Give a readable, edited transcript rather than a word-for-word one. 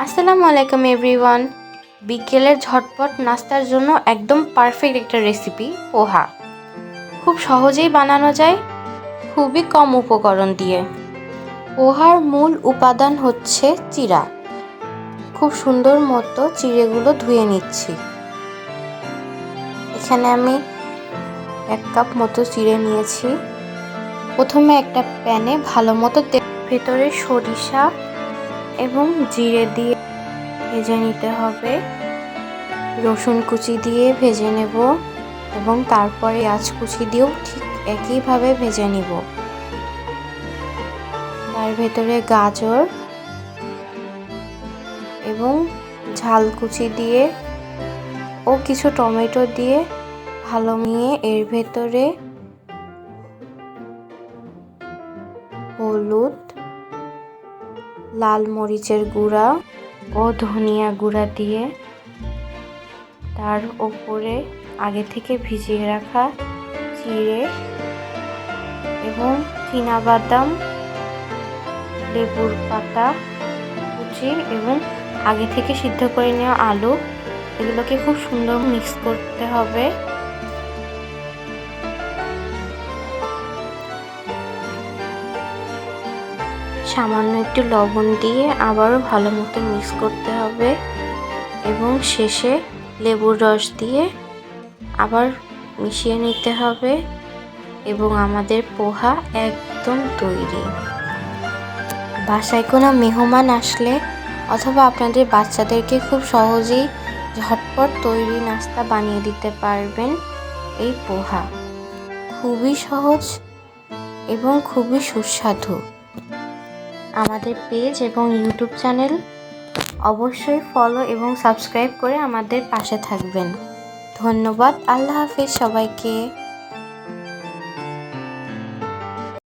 আসসালামু আলাইকুম এভরিওয়ান। বিকেলের ঝটপট নাস্তার জন্য একদম পারফেক্ট একটা রেসিপি পোহা। খুব সহজেই বানানো যায়, খুবই কম উপকরণ দিয়ে। পোহার মূল উপাদান হচ্ছে চিড়া। খুব সুন্দর মতো চিড়েগুলো ধুয়ে নিচ্ছি। এখানে আমি 1 কাপ মতো চিড়ে নিয়েছি। প্রথমে একটা প্যানে ভালো মতো ভেতরে সরিষা এবং জিরে দিয়ে ভেজে নিতে হবে। রসুন কুচি দিয়ে ভেজে নেব এবং তারপরে পেঁয়াজ কুচি দিয়েও ঠিক একইভাবে ভেজে নিব। তার ভেতরে গাজর এবং ঝাল কুচি দিয়ে ও কিছু টমেটো দিয়ে ভালো নিয়ে এর ভেতরে হলুদ, লাল মরিচের গুঁড়া ও ধনিয়া গুঁড়া দিয়ে তার ওপরে আগে থেকে ভিজিয়ে রাখা চিড়ে এবং চীনাবাদাম, লেবুর পাতা কুচি এবং আগে থেকে সিদ্ধ করে নেওয়া আলু, এগুলোকে খুব সুন্দর মিক্স করতে হবে। সামান্য একটু লবণ দিয়ে আবারও ভালো মতো মিক্স করতে হবে এবং শেষে লেবুর রস দিয়ে আবার মিশিয়ে নিতে হবে এবং আমাদের পোহা একদম তৈরি। বাসায় কোনো মেহমান আসলে অথবা আপনাদের বাচ্চাদেরকে খুব সহজেই ঝটপট তৈরি নাস্তা বানিয়ে দিতে পারবেন এই পোহা। খুবই সহজ এবং খুবই সুস্বাদু। আমাদের পেজ এবং ইউটিউব চ্যানেল অবশ্যই ফলো এবং সাবস্ক্রাইব করে আমাদের পাশে থাকবেন। ধন্যবাদ। আল্লাহ হাফেজ সবাইকে।